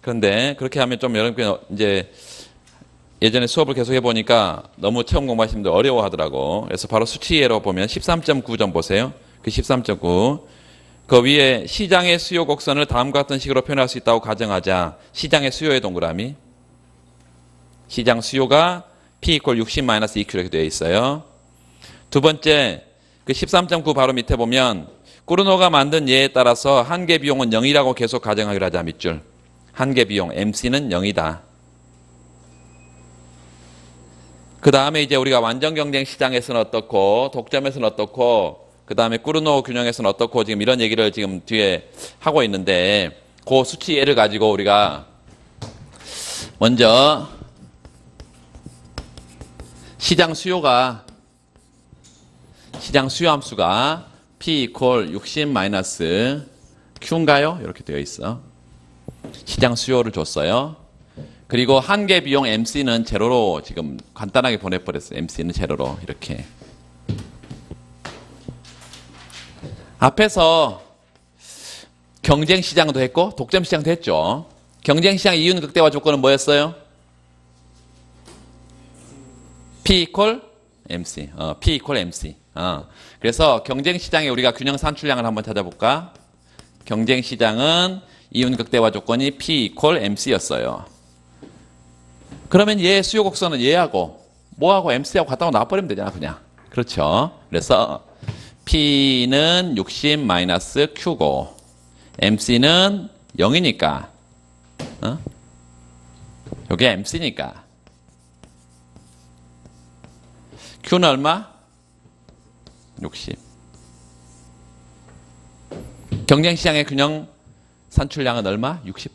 그런데 그렇게 하면 좀 여러분께 이제 예전에 수업을 계속 해보니까 너무 처음 공부하시는 분들 어려워하더라고. 그래서 바로 수치예로 보면 13.9점 보세요. 그 13.9. 그 위에 시장의 수요 곡선을 다음과 같은 식으로 표현할 수 있다고 가정하자. 시장의 수요의 동그라미. 시장 수요가 P equal 60-EQ 이렇게 되어 있어요. 두 번째, 그 13.9 바로 밑에 보면 꾸르노가 만든 예에 따라서 한계 비용은 0이라고 계속 가정하기로 하자. 밑줄. 한계 비용 MC는 0이다. 그 다음에 이제 우리가 완전 경쟁 시장에서는 어떻고, 독점에서는 어떻고, 그 다음에 꾸르노 균형에서는 어떻고, 지금 이런 얘기를 지금 뒤에 하고 있는데, 그 수치 예를 가지고 우리가 먼저 시장 수요 함수가 P equal 60-Q인가요? 이렇게 되어 있어. 시장 수요를 줬어요. 그리고 한계 비용 MC는 제로로 지금 간단하게 보내버렸어요. MC는 제로로 이렇게. 앞에서 경쟁 시장도 했고 독점 시장도 했죠. 경쟁 시장의 이윤 극대화 조건은 뭐였어요? P equal MC. P equal MC. 그래서 경쟁 시장에 우리가 균형 산출량을 한번 찾아볼까? 경쟁 시장은 이윤 극대화 조건이 P equal MC였어요. 그러면 얘 수요 곡선은 얘하고 뭐하고 MC하고 갖다 놔버리면 되잖아, 그냥. 그렇죠. 그래서 P는 60 마이너스 Q고 MC는 0이니까 여기 MC니까 Q는 얼마? 60. 경쟁시장의 균형 산출량은 얼마? 60.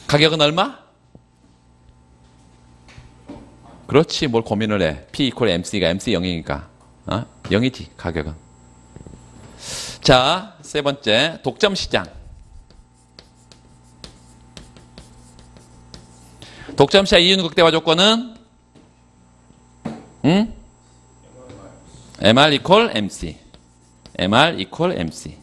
가격은 얼마? 그렇지, 뭘 고민을 해. P equal MC가 MC 0이니까 0이지 가격은. 자, 세 번째 독점 시장. 독점 시장 이윤 극대화 조건은 MR equal MC. MR equal MC.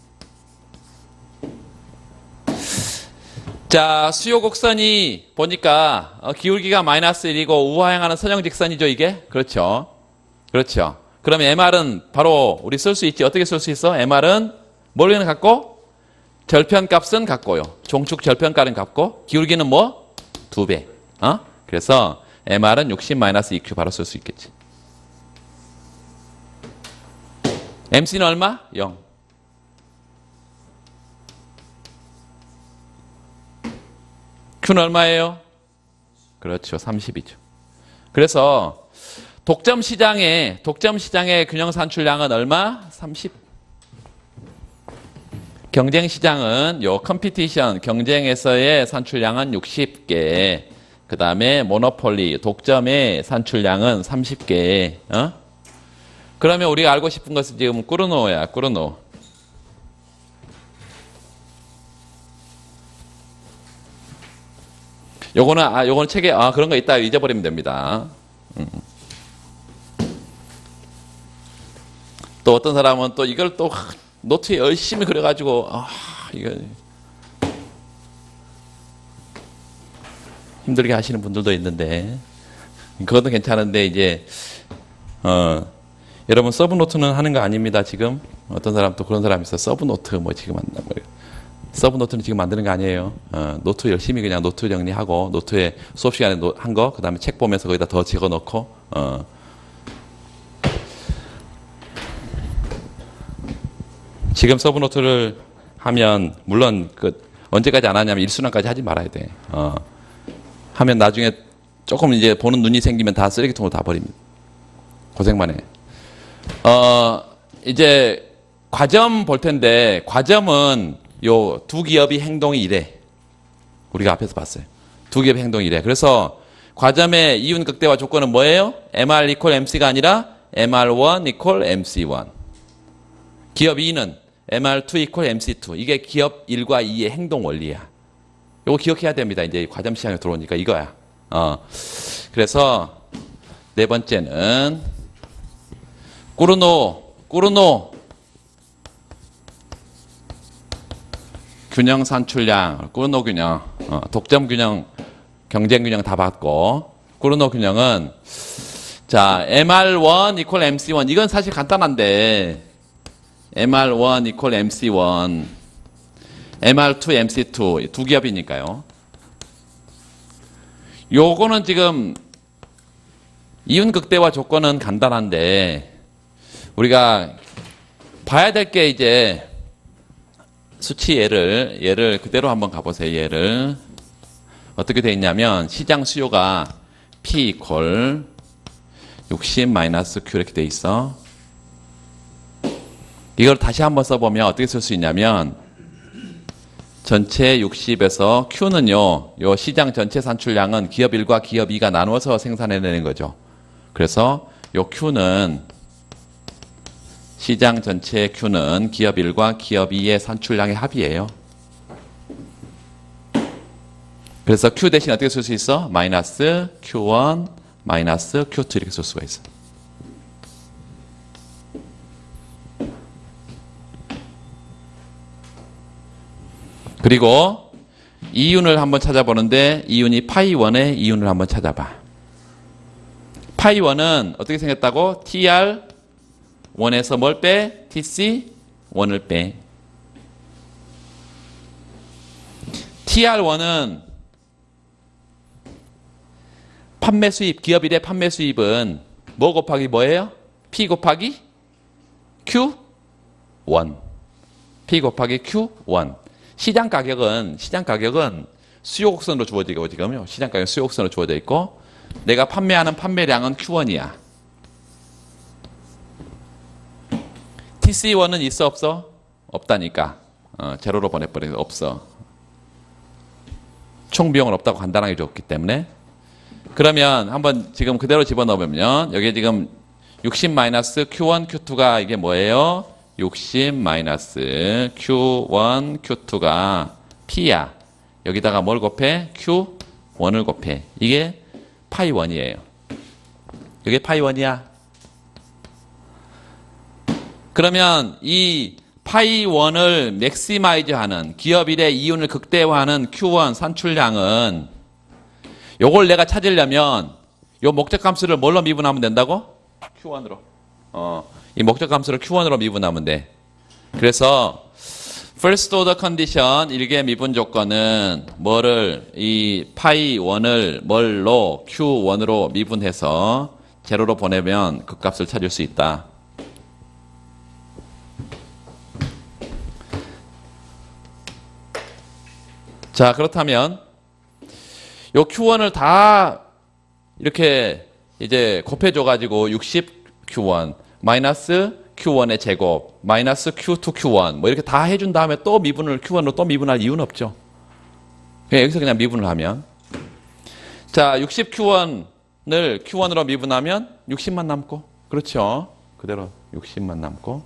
자, 수요 곡선이 보니까 기울기가 마이너스 1이고 우하향하는 선형 직선이죠, 이게? 그렇죠. 그렇죠. 그러면 MR은 바로 우리 쓸 수 있지. 어떻게 쓸 수 있어? MR은 뭘로는 같고? 절편값은 같고요. 종축 절편값은 같고, 기울기는 뭐? 2배. 그래서 MR은 60 마이너스 2Q 바로 쓸 수 있겠지. MC는 얼마? 0. Q는 얼마예요? 그렇죠. 30이죠. 그래서 독점 시장의 균형 산출량은 얼마? 30. 경쟁 시장은 요 컴피티션 경쟁에서의 산출량은 60개. 그다음에 모노폴리 독점의 산출량은 30개. 그러면 우리가 알고 싶은 것은 지금 꾸르노야, 꾸르노. 요거는 책에 그런 거 있다 잊어버리면 됩니다. 또 어떤 사람은 또 이걸 또 노트에 열심히 그려가지고 이거 힘들게 하시는 분들도 있는데 그것도 괜찮은데 이제 여러분 서브 노트는 하는 거 아닙니다. 지금 어떤 사람 또 그런 사람이 있어. 서브 노트 뭐 지금 한단 말이에요. 서브 노트는 지금 만드는 거 아니에요. 노트 열심히 그냥 노트 정리하고 노트에 수업 시간에 한 거, 그 다음에 책 보면서 거기다 더 적어 놓고 지금 서브 노트를 하면 물론 언제까지 안 하냐면 1순환까지 하지 말아야 돼. 하면 나중에 조금 이제 보는 눈이 생기면 다 쓰레기통으로 다 버립니다. 고생만 해. 이제 과점 볼 텐데 과점은 요 두 기업이 행동이 이래. 우리가 앞에서 봤어요. 두 기업의 행동이 이래. 그래서 과점의 이윤 극대화 조건은 뭐예요? MR equal MC가 아니라 MR1 equal MC1. 기업 2는 MR2 equal MC2. 이게 기업 1과 2의 행동 원리야. 요거 기억해야 됩니다. 이제 과점 시장에 들어오니까 이거야. 그래서 네 번째는 꾸르노 균형 산출량, 꾸르노 균형, 독점 균형, 경쟁 균형 다 봤고, 꾸르노 균형은 자 MR1 equal MC1 이건 사실 간단한데 MR1 equal MC1, MR2 MC2 두 기업이니까요. 요거는 지금 이윤 극대화 조건은 간단한데 우리가 봐야 될 게 이제 수치 얘를 그대로 한번 가보세요. 얘를 어떻게 되어 있냐면 시장 수요가 P equal 60 마이너스 Q 이렇게 되어 있어. 이걸 다시 한번 써보면 어떻게 쓸 수 있냐면 전체 60에서 Q는요, 요 시장 전체 산출량은 기업 1과 기업 2가 나누어서 생산해내는 거죠. 그래서 요 Q는 시장 전체 Q는 기업 1과 기업 2의 산출량의 합이에요. 그래서 Q 대신 어떻게 쓸 수 있어? 마이너스 Q1 마이너스 Q2 이렇게 쓸 수가 있어. 그리고 이윤을 한번 찾아보는데 이윤이 파이 1의 이윤을 한번 찾아봐. 파이 1은 어떻게 생겼다고? tr 1에서 뭘 빼? tc 1을 빼. tr1은 판매 수입, 기업 일의 판매 수입은 뭐 곱하기 뭐예요? P 곱하기 Q1. P 곱하기 Q1. 시장 가격은 수요 곡선으로 주어져 있고 지금요. 시장 가격 수요 곡선으로 주어져 있고 내가 판매하는 판매량은 Q1이야. TC1은 있어 없어? 없다니까. 제로로 보내버려서 없어. 총 비용은 없다고 간단하게 줬기 때문에. 그러면 한번 지금 그대로 집어넣으면 여기 지금 60 마이너스 Q1, Q2가 이게 뭐예요? 60 마이너스 Q1, Q2가 P야. 여기다가 뭘 곱해? Q1을 곱해. 이게 파이 1이에요. 이게 파이 1이야. 그러면 이 파이 1을 맥시마이즈하는 기업 일의 이윤을 극대화하는 Q1 산출량은 요걸 내가 찾으려면 요 목적 함수를 뭘로 미분하면 된다고? Q1으로. 이 목적 함수를 Q1으로 미분하면 돼. 그래서 first order condition 일개 미분 조건은 뭐를 이 파이 1을 뭘로 Q1으로 미분해서 제로로 보내면 그 값을 찾을 수 있다. 자, 그렇다면 요 Q1을 다 이렇게 이제 곱해줘가지고 60 Q1 마이너스 Q1의 제곱 마이너스 Q2 Q1 뭐 이렇게 다 해준 다음에 또 미분을 Q1으로 또 미분할 이유는 없죠. 그냥 여기서 그냥 미분을 하면 자 60 Q1을 Q1으로 미분하면 60만 남고 그렇죠. 그대로 60만 남고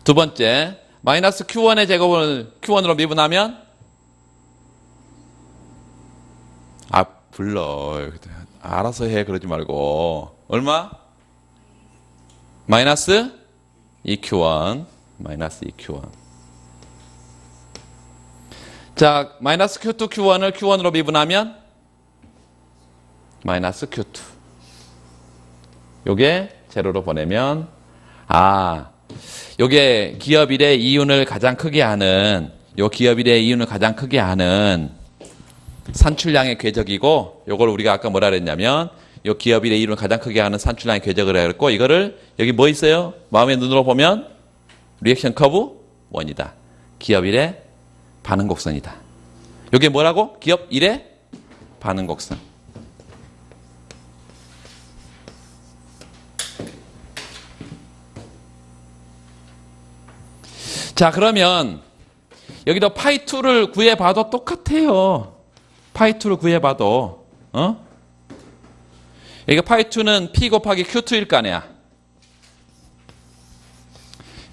두 번째 마이너스 Q1의 제곱을 Q1으로 미분하면 불러. 알아서 해. 그러지 말고. 얼마? 마이너스 2Q1. 마이너스 2Q1. 자, 마이너스 Q2, Q1을 Q1으로 미분하면 마이너스 Q2. 요게 제로로 보내면 요게 기업 일의 이윤을 가장 크게 하는 요 기업 일의 이윤을 가장 크게 하는 산출량의 궤적이고 요걸 우리가 아까 뭐라 그랬냐면 요 기업 일의 이윤을 가장 크게 하는 산출량의 궤적을 했고 이거를 여기 뭐 있어요? 마음의 눈으로 보면 리액션 커브 1이다. 기업 일의 반응 곡선이다. 요게 뭐라고? 기업 일의 반응 곡선. 자, 그러면 여기도 파이 2를 구해봐도 똑같아요. 파이 2를 구해봐도 여기 파이 2는 P 곱하기 Q2일 거 아니야.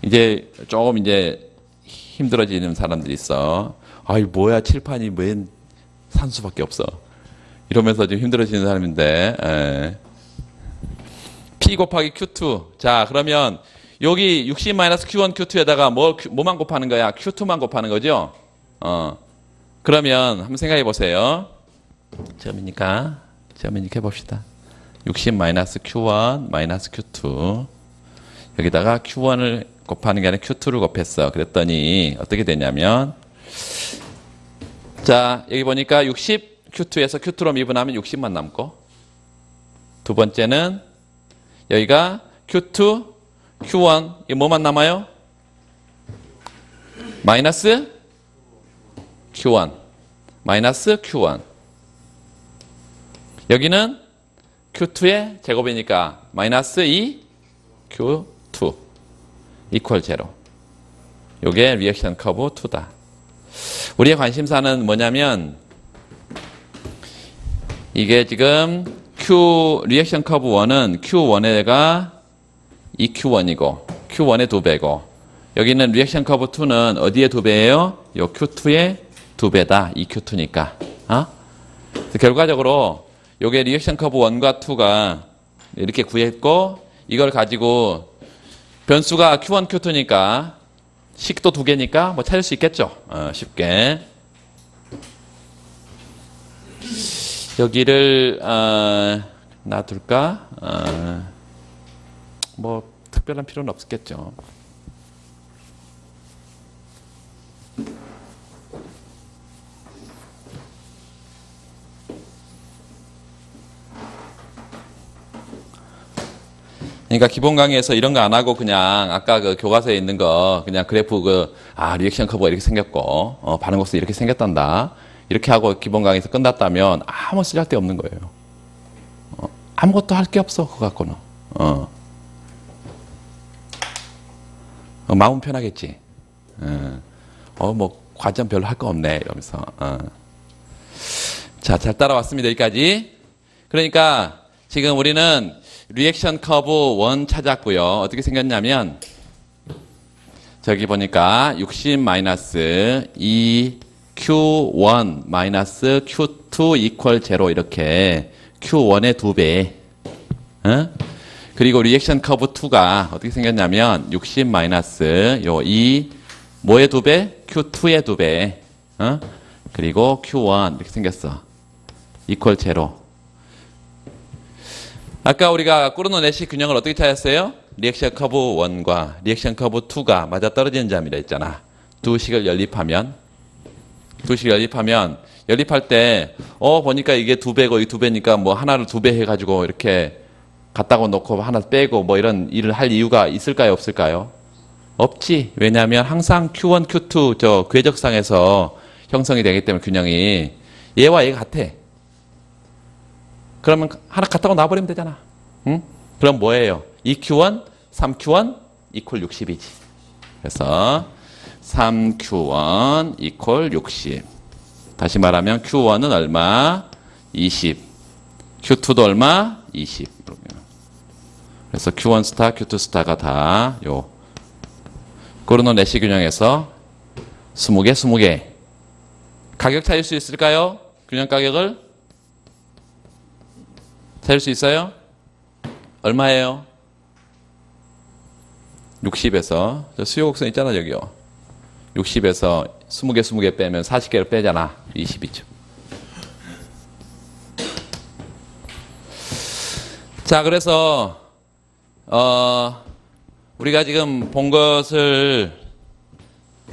이제 조금 이제 힘들어지는 사람들이 있어. 아이 뭐야 칠판이 맨 산수밖에 없어. 이러면서 지금 힘들어지는 사람인데 P 곱하기 Q2. 자 그러면 여기 60-Q1, Q2에다가 뭐만 곱하는 거야? Q2만 곱하는 거죠? 그러면 한번 생각해 보세요. 처음이니까 해봅시다. 60-Q1, Q2. 여기다가 Q1을 곱하는 게 아니라 Q2를 곱했어. 그랬더니 어떻게 되냐면 자 여기 보니까 60 Q2에서 Q2로 미분하면 60만 남고 두 번째는 여기가 Q2, Q1 이 뭐만 남아요? 마이너스 Q1 마이너스 Q1 여기는 Q2의 제곱이니까 마이너스 2 Q2 이퀄 제로. 요게 리액션 커브 2다. 우리의 관심사는 뭐냐면 이게 지금 리액션 커브 1은 Q1에가 2Q1이고 Q1의 2배고 여기는 리액션 커브 2는 어디의 2배예요? 요 Q2의 2배다. 2Q2니까. 결과적으로 요게 리액션 커브 1과 2가 이렇게 구했고 이걸 가지고 변수가 Q1, Q2니까 식도 두 개니까 뭐 찾을 수 있겠죠. 쉽게. 여기를 놔둘까? 뭐 특별한 필요는 없겠죠. 그러니까 기본 강의에서 이런 거 안 하고 그냥 아까 그 교과서에 있는 거 그냥 그래프 리액션 커브가 이렇게 생겼고 반응 곡선이 이렇게 생겼단다. 이렇게 하고 기본 강의에서 끝났다면 아무 쓸데없는 없는 거예요. 아무것도 할 게 없어 그거 갖고는. 마음 편하겠지. 뭐 과정 별로 할 거 없네 이러면서. 자, 잘 따라왔습니다. 여기까지. 그러니까 지금 우리는 리액션 커브 1 찾았고요. 어떻게 생겼냐면 저기 보니까 60 마이너스 2 Q1 마이너스 Q2 이퀄 0 이렇게 Q1의 2배. 그리고 리액션 커브 2가 어떻게 생겼냐면 60 마이너스 요 2 뭐의 2배? Q2의 2배. 그리고 Q1 이렇게 생겼어. 이퀄 0. 아까 우리가 꾸르노 내시 균형을 어떻게 찾았어요? 리액션 커브 1과 리액션 커브 2가 맞아떨어지는 점이라 했잖아. 두 식을 연립하면 연립할 때 보니까 이게 2배고 이 2배니까 뭐 하나를 2배 해가지고 이렇게 갖다가 놓고 하나 빼고 뭐 이런 일을 할 이유가 있을까요? 없을까요? 없지. 왜냐하면 항상 Q1, Q2 저 궤적상에서 형성이 되기 때문에 균형이 얘와 얘가 같아. 그러면 하나 갖다가 놔버리면 되잖아. 응? 그럼 뭐예요? 2Q1, 3Q1 이퀄 60이지. 그래서 3Q1 이퀄 60. 다시 말하면 Q1은 얼마? 20. Q2도 얼마? 20. 그래서 Q1 스타, Q2 스타가 다 꾸르노 내시 균형에서 20개, 20개. 가격 찾을 수 있을까요? 균형 가격을? 찾을 수 있어요? 얼마예요? 60에서 수요 곡선 있잖아 저기요. 60에서 20개 20개 빼면 40개를 빼잖아. 20이죠. 자, 그래서 우리가 지금 본 것을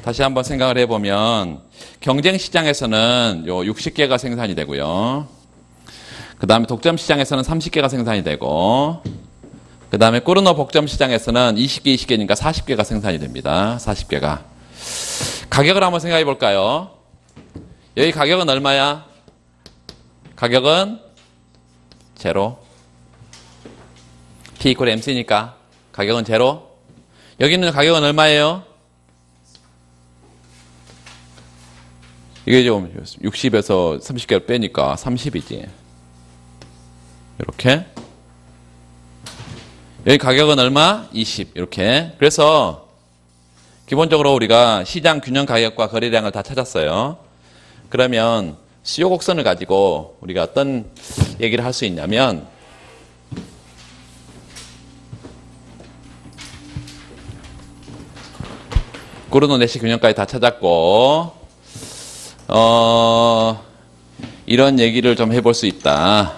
다시 한번 생각을 해보면 경쟁 시장에서는 요 60개가 생산이 되고요. 그 다음에 독점 시장에서는 30개가 생산이 되고, 그 다음에 꾸르노 복점 시장에서는 20개, 20개니까 40개가 생산이 됩니다. 40개가. 가격을 한번 생각해 볼까요? 여기 가격은 얼마야? 가격은 제로. P 이퀄 MC니까 가격은 제로. 여기는 가격은 얼마예요? 이게 좀 60에서 30개를 빼니까 30이지. 이렇게. 여기 가격은 얼마? 20. 이렇게. 그래서 기본적으로 우리가 시장 균형 가격과 거래량을 다 찾았어요. 그러면 수요 곡선을 가지고 우리가 어떤 얘기를 할 수 있냐면 꾸르노 내시 균형까지 다 찾았고 이런 얘기를 좀 해볼 수 있다.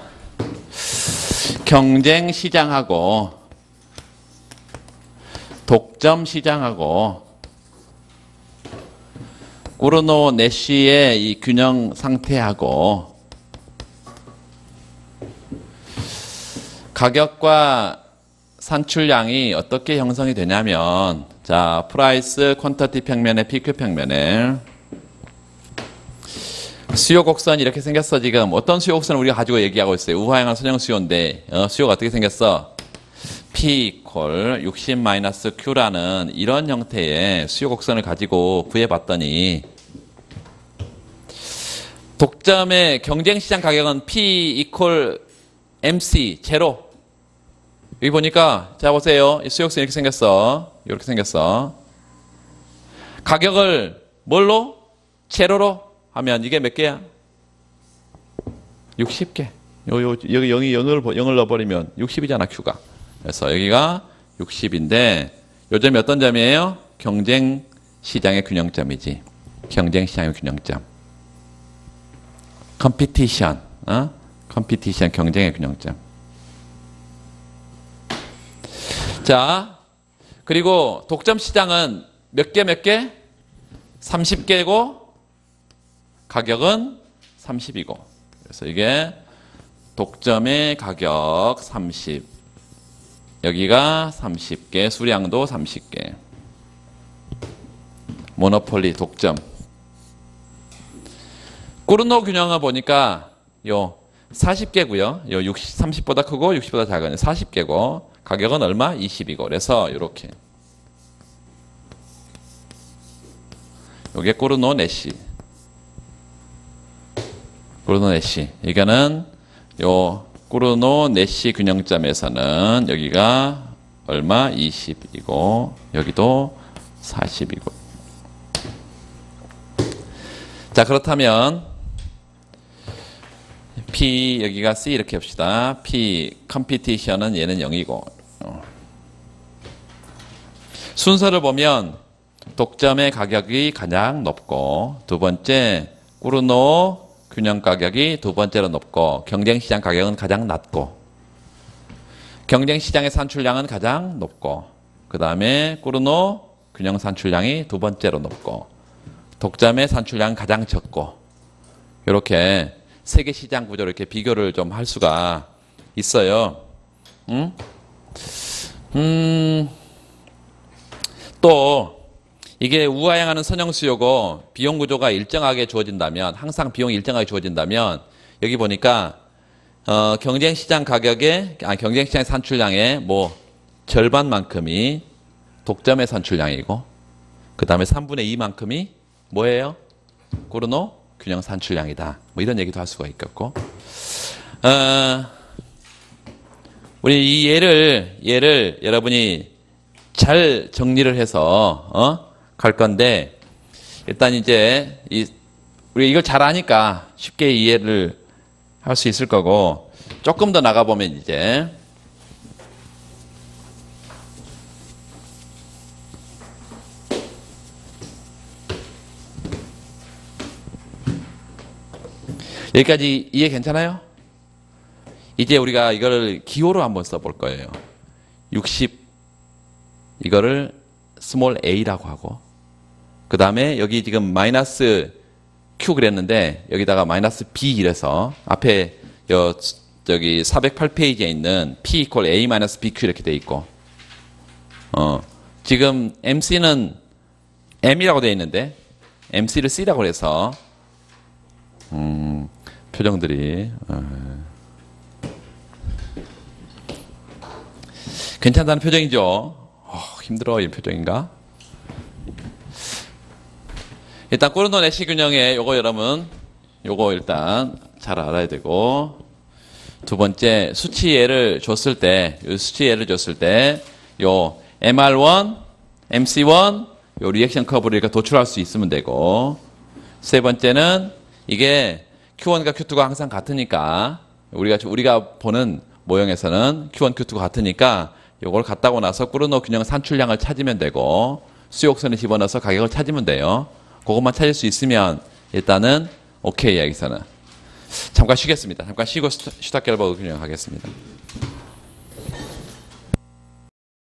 경쟁 시장하고 독점 시장하고 꾸르노 내시의 이 균형 상태하고 가격과 산출량이 어떻게 형성이 되냐면, 자, 프라이스 퀀터티 평면에 PQ 평면에 수요 곡선이 이렇게 생겼어. 지금 어떤 수요 곡선을 우리가 가지고 얘기하고 있어요. 우하향한 선형 수요인데 수요가 어떻게 생겼어? P 이퀄 60-Q라는 이런 형태의 수요 곡선을 가지고 구해봤더니 독점의 경쟁시장 가격은 P 이퀄 MC 제로. 여기 보니까 자 보세요. 이 수요 곡선 이렇게 생겼어. 이렇게 생겼어. 가격을 뭘로? 제로로 하면 이게 몇 개야? 60개. 여기 0을 넣어버리면 60이잖아, Q가. 그래서 여기가 60인데, 요 점이 어떤 점이에요? 경쟁 시장의 균형점이지. 경쟁 시장의 균형점. 컴피티션, 컴피티션 경쟁의 균형점. 자, 그리고 독점 시장은 몇 개? 30개고 가격은 30이고. 그래서 이게 독점의 가격 30. 여기가 30개, 수량도 30개. 모노폴리 독점. 꾸르노 균형을 보니까 요 40개고요. 요 30보다 크고 60보다 작은 40개고 가격은 얼마? 20이고. 그래서 이렇게. 요게 꾸르노 내시. 꾸르노 내시. 이거는 요 꾸르노 내시 균형점에서는 여기가 얼마? 20이고 여기도 40이고. 자, 그렇다면 P 여기가 C 이렇게 합시다. P 컴피티션은 얘는 0이고. 순서를 보면 독점의 가격이 가장 높고 두 번째 꾸르노 균형 가격이 두 번째로 높고 경쟁시장 가격은 가장 낮고 경쟁시장의 산출량은 가장 높고 그 다음에 꾸르노 균형 산출량이 두 번째로 높고 독점의 산출량은 가장 적고 이렇게 세계 시장 구조로 이렇게 비교를 좀 할 수가 있어요. 또 이게 우하향하는 선형수요고 비용 구조가 일정하게 주어진다면 항상 비용이 일정하게 주어진다면 여기 보니까 경쟁 시장 가격의 경쟁 시장 산출량의 뭐 절반만큼이 독점의 산출량이고 그 다음에 3분의 2만큼이 뭐예요? 꾸르노 균형 산출량이다. 뭐 이런 얘기도 할 수가 있겠고. 우리 이 예를 여러분이 잘 정리를 해서 갈 건데 일단 이제 우리 이걸 잘 아니까 쉽게 이해를 할 수 있을 거고 조금 더 나가 보면 이제 여기까지 이해 괜찮아요? 이제 우리가 이거를 기호로 한번 써볼 거예요. 60 이거를 스몰 a라고 하고 그 다음에 여기 지금 마이너스 q 그랬는데 여기다가 마이너스 b 이래서 앞에 저기 408페이지에 있는 p equal a 마이너스 bq 이렇게 돼 있고 지금 mc는 m이라고 돼 있는데 mc를 c라고 해서 표정들이 괜찮다는 표정이죠. 힘들어 이 표정인가? 일단 꾸르노 내시 균형에 요거 여러분 요거 일단 잘 알아야 되고 두 번째 수치 예를 줬을 때 요 MR1, MC1 요 리액션 커브를 이렇게 도출할 수 있으면 되고 세 번째는 이게 Q1과 Q2가 항상 같으니까 우리가 보는 모형에서는 Q1, Q2가 같으니까 요걸 갖다고 나서 꾸르노 균형 산출량을 찾으면 되고 수용선에 집어넣어서 가격을 찾으면 돼요. 그것만 찾을 수 있으면 일단은 오케이 여기서는. 잠깐 쉬겠습니다. 잠깐 쉬고 슈타켈버그 균형 하겠습니다.